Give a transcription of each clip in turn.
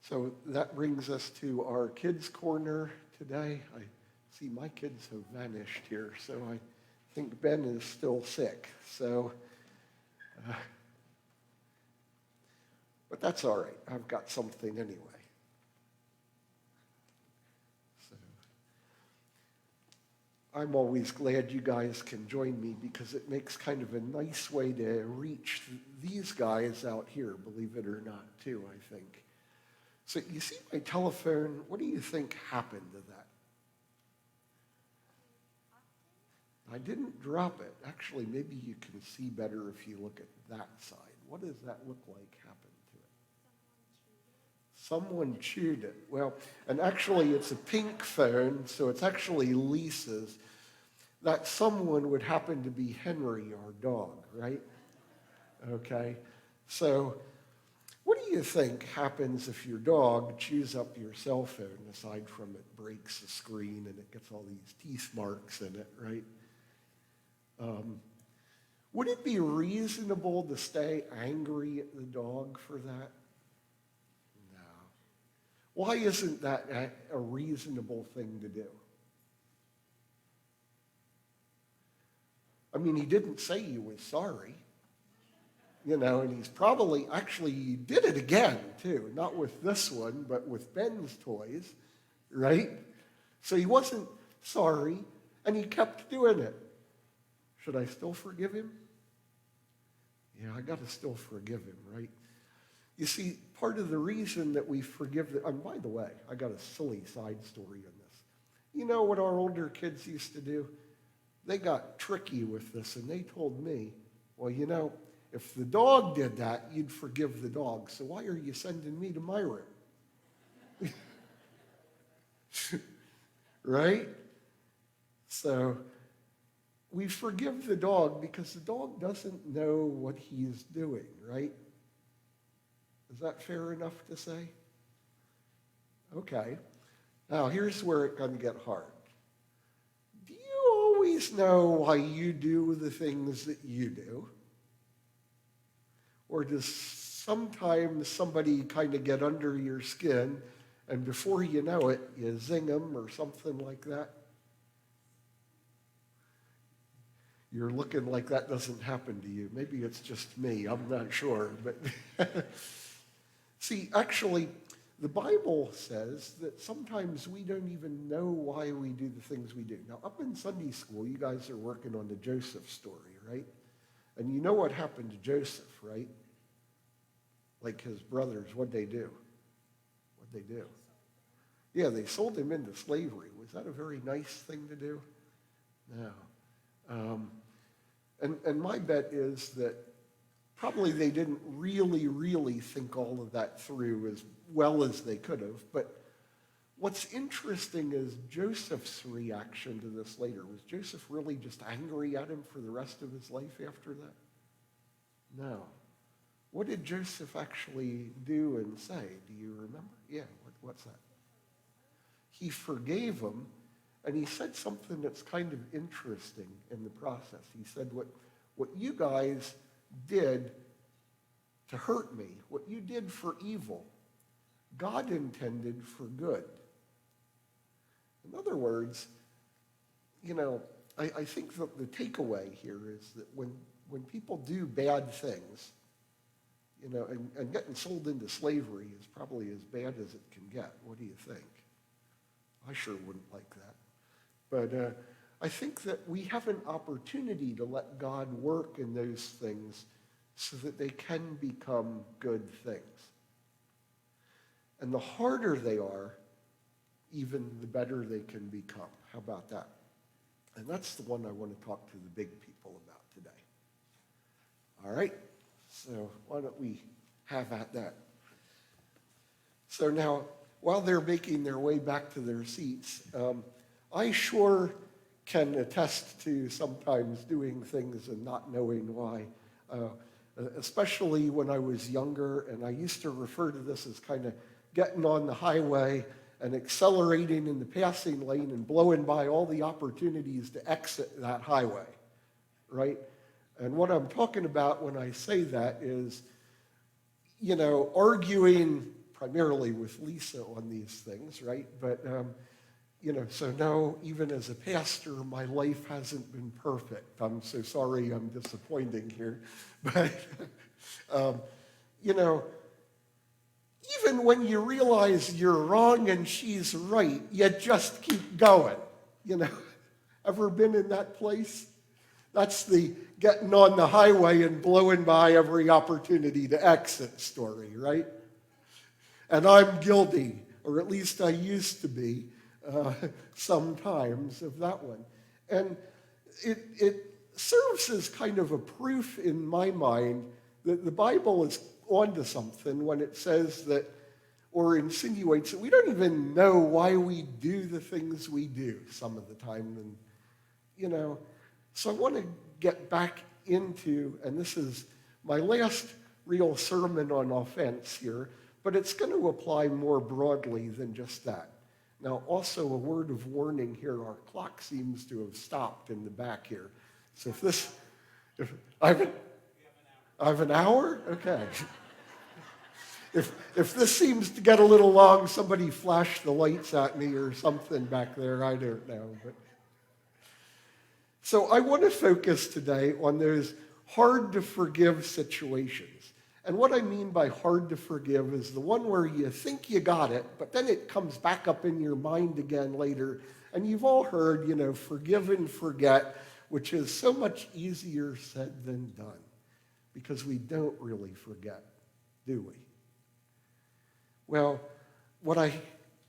So that brings us to our kids' corner today. I see my kids have vanished here, so I think Ben is still sick. Uh, but that's all right. I've got something anyway. So I'm always glad you guys can join me because it makes kind of a nice way to reach these guys out here, believe it or not, too, I think. So you see my telephone, what do you think happened to that? I didn't drop it. Actually, maybe you can see better if you look at that side. What does that look like happened to it? Someone chewed it. Well, and actually it's a pink phone, so it's actually Lisa's. That someone would happen to be Henry, our dog, right? Okay, so what do you think happens if your dog chews up your cell phone, aside from it breaks the screen and it gets all these teeth marks in it, right? Would it be reasonable to stay angry at the dog for that? No. Why isn't that a reasonable thing to do? I mean, he didn't say he was sorry. And he's probably, actually, he did it again, too. Not with this one, but with Ben's toys, right? So he wasn't sorry, and he kept doing it. Should I still forgive him? Yeah, I got to still forgive him, right? You see, part of the reason that we forgive and by the way, I got a silly side story on this. You know what our older kids used to do? They got tricky with this, and they told me, well, if the dog did that, you'd forgive the dog. So why are you sending me to my room? Right? So we forgive the dog because the dog doesn't know what he's doing, right? Is that fair enough to say? Okay. Now, here's where it can get hard. Do you always know why you do the things that you do? Or does sometimes somebody kind of get under your skin and before you know it, you zing them or something like that? You're looking like that doesn't happen to you. Maybe it's just me. I'm not sure. But see, actually, the Bible says that sometimes we don't even know why we do the things we do. Now, up in Sunday school, you guys are working on the Joseph story, right? And you know what happened to Joseph, right? Like his brothers, what'd they do? What'd they do? Yeah, they sold him into slavery. Was that a very nice thing to do? No. And my bet is that probably they didn't really think all of that through as well as they could have. But what's interesting is Joseph's reaction to this later. Was Joseph really just angry at him for the rest of his life after that? No. What did Joseph actually do and say? Do you remember? Yeah, what's that? He forgave him. And he said something that's kind of interesting in the process. He said, what you guys did to hurt me, what you did for evil, God intended for good. In other words, I think that the takeaway here is that when people do bad things, and getting sold into slavery is probably as bad as it can get. What do you think? I sure wouldn't like that. But I think that we have an opportunity to let God work in those things so that they can become good things. And the harder they are, even the better they can become. How about that? And that's the one I want to talk to the big people about today. All right? So why don't we have at that? So now, while they're making their way back to their seats, I sure can attest to sometimes doing things and not knowing why, especially when I was younger, and I used to refer to this as kind of getting on the highway and accelerating in the passing lane and blowing by all the opportunities to exit that highway, right? And what I'm talking about when I say that is, arguing primarily with Lisa on these things, right? But, so no, even as a pastor, my life hasn't been perfect. I'm so sorry I'm disappointing here. But, even when you realize you're wrong and she's right, you just keep going, Ever been in that place? That's the getting on the highway and blowing by every opportunity to exit story, right? And I'm guilty, or at least I used to be, sometimes of that one. And it serves as kind of a proof in my mind that the Bible is onto something when it says that, or insinuates that we don't even know why we do the things we do some of the time. And, so I want to get back into, and this is my last real sermon on offense here, but it's going to apply more broadly than just that. Now, also a word of warning here, our clock seems to have stopped in the back here. So if I have an hour? Okay. If this seems to get a little long, somebody flash the lights at me or something back there, I don't know. But so I want to focus today on those hard to forgive situations. And what I mean by hard to forgive is the one where you think you got it, but then it comes back up in your mind again later. And you've all heard, forgive and forget, which is so much easier said than done because we don't really forget, do we? Well, what I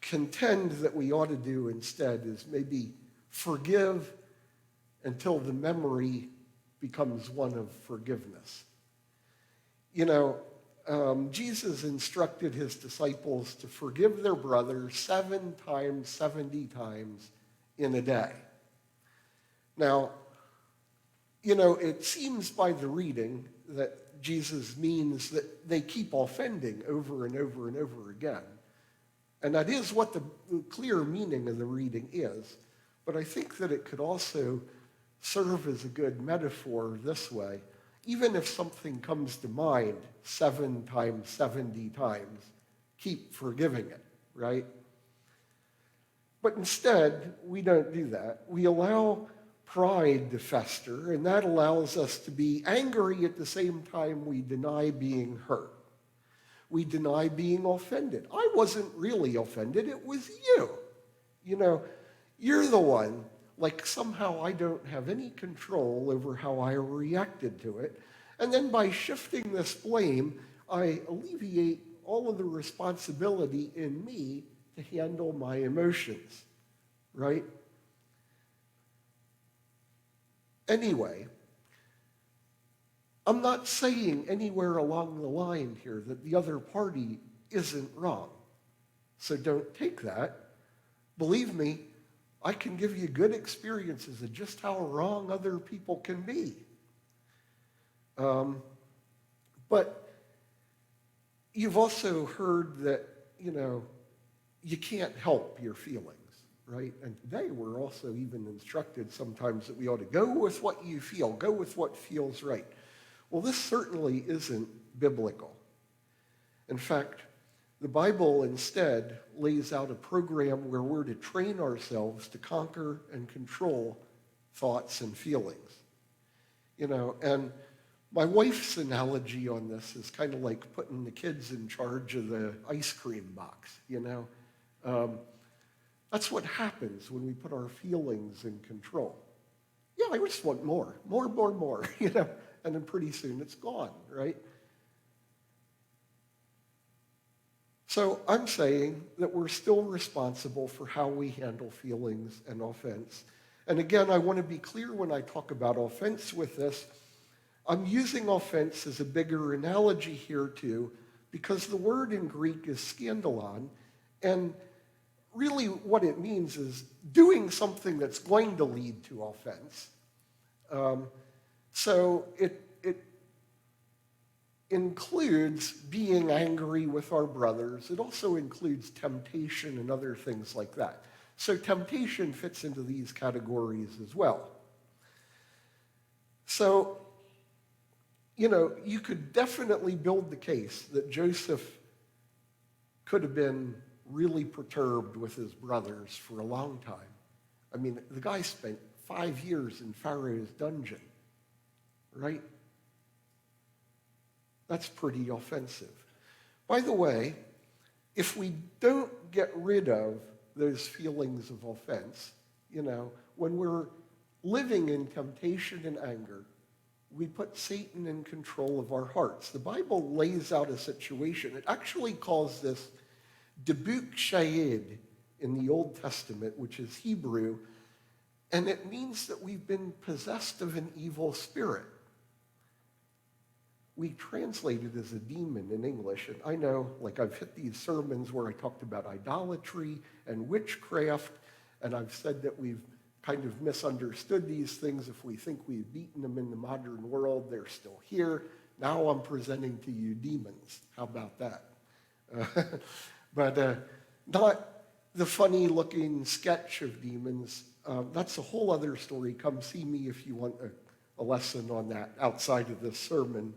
contend that we ought to do instead is maybe forgive until the memory becomes one of forgiveness. Jesus instructed his disciples to forgive their brothers 7 times, 70 times in a day. Now, it seems by the reading that Jesus means that they keep offending over and over and over again. And that is what the clear meaning of the reading is. But I think that it could also serve as a good metaphor this way. Even if something comes to mind 7 times, 70 times, keep forgiving it, right? But instead, we don't do that. We allow pride to fester, and that allows us to be angry at the same time we deny being hurt. We deny being offended. I wasn't really offended, it was you. You're the one. Like somehow I don't have any control over how I reacted to it. And then by shifting this blame, I alleviate all of the responsibility in me to handle my emotions, right? Anyway, I'm not saying anywhere along the line here that the other party isn't wrong. So don't take that. Believe me, I can give you good experiences of just how wrong other people can be. But you've also heard that, you can't help your feelings, right? And today we're also even instructed sometimes that we ought to go with what you feel, go with what feels right. Well, this certainly isn't biblical. In fact, the Bible instead lays out a program where we're to train ourselves to conquer and control thoughts and feelings. And my wife's analogy on this is kind of like putting the kids in charge of the ice cream box, That's what happens when we put our feelings in control. Yeah, I just want more, and then pretty soon it's gone, right? So I'm saying that we're still responsible for how we handle feelings and offense. And again, I want to be clear when I talk about offense with this. I'm using offense as a bigger analogy here too, because the word in Greek is scandalon, and really what it means is doing something that's going to lead to offense. So it includes being angry with our brothers. It also includes temptation and other things like that. So temptation fits into these categories as well. So, you could definitely build the case that Joseph could have been really perturbed with his brothers for a long time. I mean, the guy spent 5 years in Pharaoh's dungeon, right? That's pretty offensive. By the way, if we don't get rid of those feelings of offense, when we're living in temptation and anger, we put Satan in control of our hearts. The Bible lays out a situation. It actually calls this debuk shayed in the Old Testament, which is Hebrew, and it means that we've been possessed of an evil spirit. We translate it as a demon in English, and I know, I've hit these sermons where I talked about idolatry and witchcraft, and I've said that we've kind of misunderstood these things. If we think we've beaten them in the modern world, they're still here. Now I'm presenting to you demons. How about that? But not the funny-looking sketch of demons. That's a whole other story. Come see me if you want a lesson on that outside of this sermon.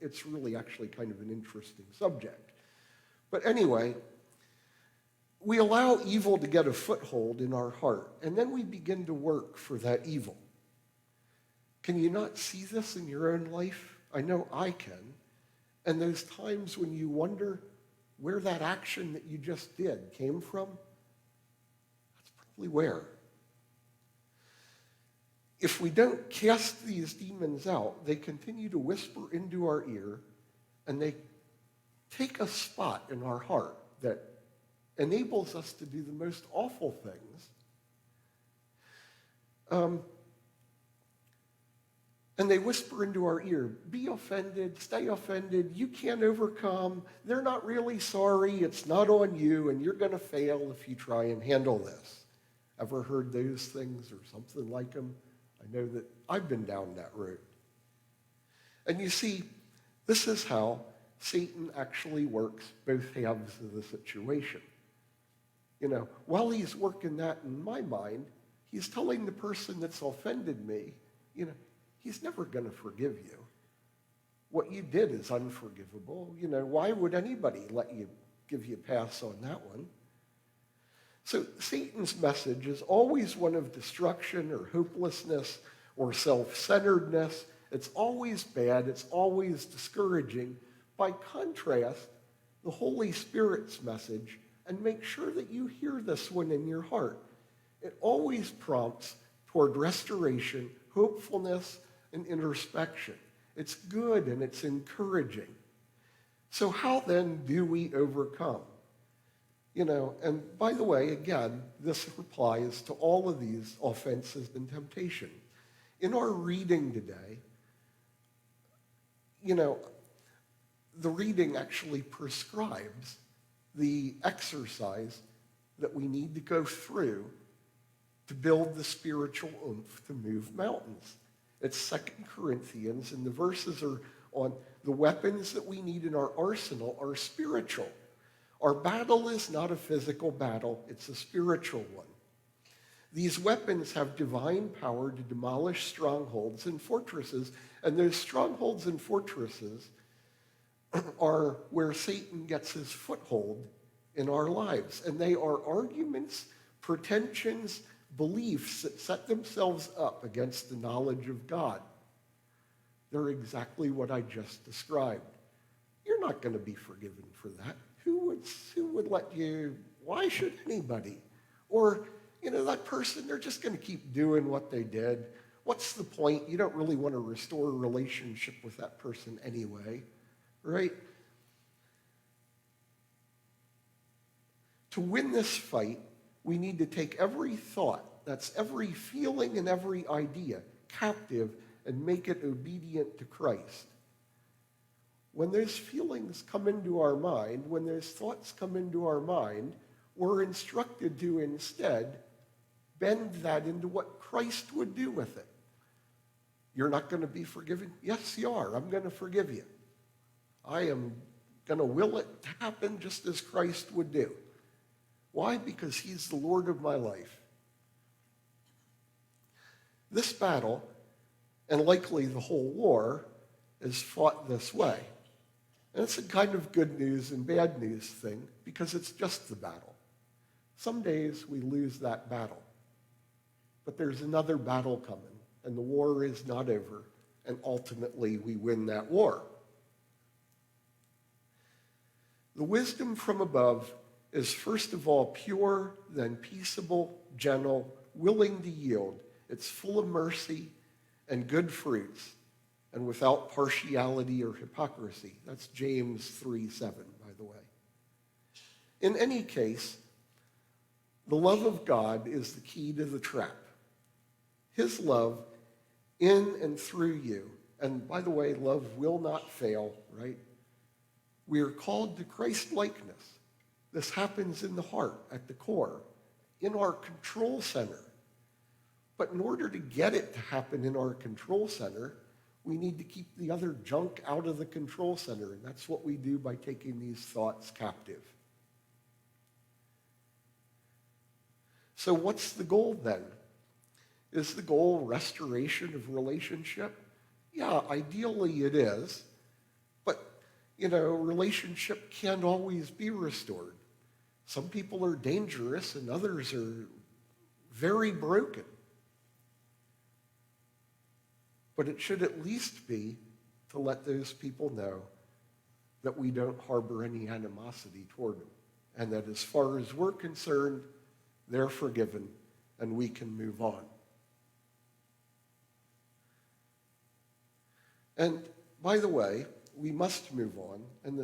It's really actually kind of an interesting subject. But anyway, we allow evil to get a foothold in our heart, and then we begin to work for that evil. Can you not see this in your own life? I know I can. And those times when you wonder where that action that you just did came from, that's probably where. If we don't cast these demons out, they continue to whisper into our ear, and they take a spot in our heart that enables us to do the most awful things. And they whisper into our ear, be offended, stay offended, you can't overcome, they're not really sorry, it's not on you, and you're going to fail if you try and handle this. Ever heard those things or something like them? I know that I've been down that road. And you see, this is how Satan actually works both halves of the situation. While he's working that in my mind, he's telling the person that's offended me, he's never going to forgive you. What you did is unforgivable. Why would anybody give you a pass on that one? So Satan's message is always one of destruction or hopelessness or self-centeredness. It's always bad. It's always discouraging. By contrast, the Holy Spirit's message, and make sure that you hear this one in your heart, it always prompts toward restoration, hopefulness, and introspection. It's good and it's encouraging. So how then do we overcome? And by the way, again, this applies to all of these offenses and temptation. In our reading today, the reading actually prescribes the exercise that we need to go through to build the spiritual oomph to move mountains. It's 2 Corinthians, and the verses are on the weapons that we need in our arsenal are spiritual. Our battle is not a physical battle, it's a spiritual one. These weapons have divine power to demolish strongholds and fortresses, and those strongholds and fortresses are where Satan gets his foothold in our lives. And they are arguments, pretensions, beliefs that set themselves up against the knowledge of God. They're exactly what I just described. You're not going to be forgiven for that. Who would let you? Why should anybody? Or, that person, they're just going to keep doing what they did. What's the point? You don't really want to restore a relationship with that person anyway, right? To win this fight, we need to take every thought, that's every feeling and every idea, captive and make it obedient to Christ. When those feelings come into our mind, when those thoughts come into our mind, we're instructed to instead bend that into what Christ would do with it. You're not going to be forgiven? Yes, you are. I'm going to forgive you. I am going to will it to happen just as Christ would do. Why? Because he's the Lord of my life. This battle, and likely the whole war, is fought this way. And it's a kind of good news and bad news thing because it's just the battle. Some days we lose that battle, but there's another battle coming, and the war is not over, and ultimately we win that war. The wisdom from above is first of all pure, then peaceable, gentle, willing to yield. It's full of mercy and good fruits, and without partiality or hypocrisy. That's James 3:7, by the way. In any case, the love of God is the key to the trap. His love in and through you. And by the way, love will not fail, right? We are called to Christ-likeness. This happens in the heart, at the core, in our control center. But in order to get it to happen in our control center, we need to keep the other junk out of the control center. And that's what we do by taking these thoughts captive. So what's the goal then? Is the goal restoration of relationship? Yeah, ideally it is. But, relationship can't always be restored. Some people are dangerous and others are very broken. But it should at least be to let those people know that we don't harbor any animosity toward them, and that as far as we're concerned, they're forgiven and we can move on. And by the way, we must move on, and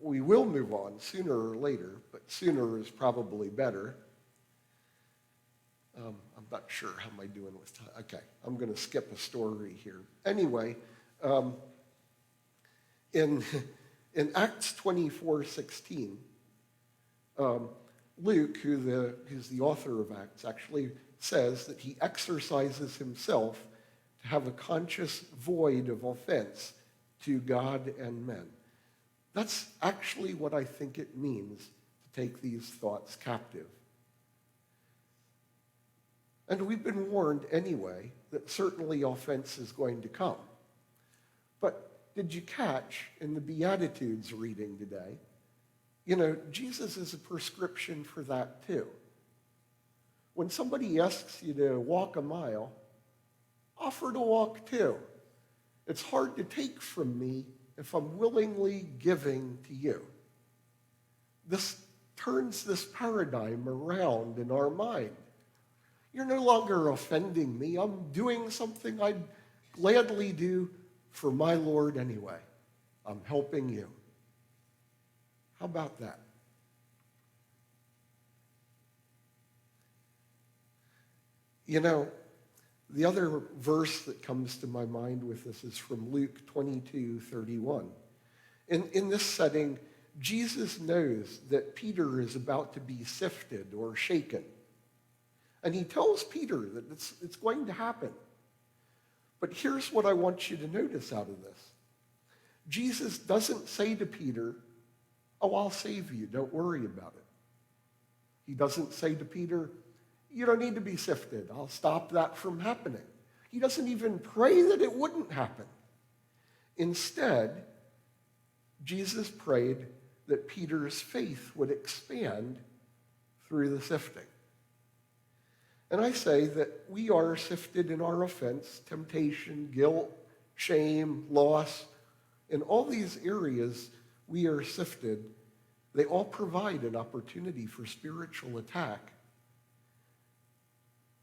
we will move on sooner or later, but sooner is probably better. I'm not sure. How am I doing with time? Okay, I'm going to skip a story here. Anyway, in Acts 24:16, Luke, who's the author of Acts, actually says that he exercises himself to have a conscious void of offense to God and men. That's actually what I think it means to take these thoughts captive. And we've been warned anyway that certainly offense is going to come. But did you catch in the Beatitudes reading today, Jesus is a prescription for that too. When somebody asks you to walk a mile, offer to walk too. It's hard to take from me if I'm willingly giving to you. This turns this paradigm around in our mind. You're no longer offending me. I'm doing something I'd gladly do for my Lord anyway. I'm helping you. How about that? The other verse that comes to my mind with this is from Luke 22:31. In this setting, Jesus knows that Peter is about to be sifted or shaken. And he tells Peter that it's going to happen. But here's what I want you to notice out of this. Jesus doesn't say to Peter, "Oh, I'll save you. Don't worry about it." He doesn't say to Peter, "You don't need to be sifted. I'll stop that from happening." He doesn't even pray that it wouldn't happen. Instead, Jesus prayed that Peter's faith would expand through the sifting. And I say that we are sifted in our offense, temptation, guilt, shame, loss. In all these areas, we are sifted. They all provide an opportunity for spiritual attack.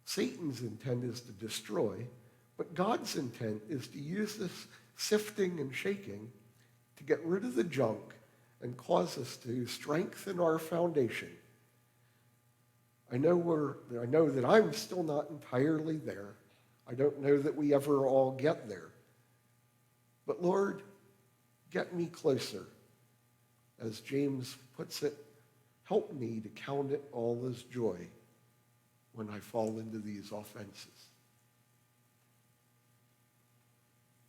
Satan's intent is to destroy, but God's intent is to use this sifting and shaking to get rid of the junk and cause us to strengthen our foundation. I know that I'm still not entirely there. I don't know that we ever all get there. But Lord, get me closer. As James puts it, help me to count it all as joy when I fall into these offenses.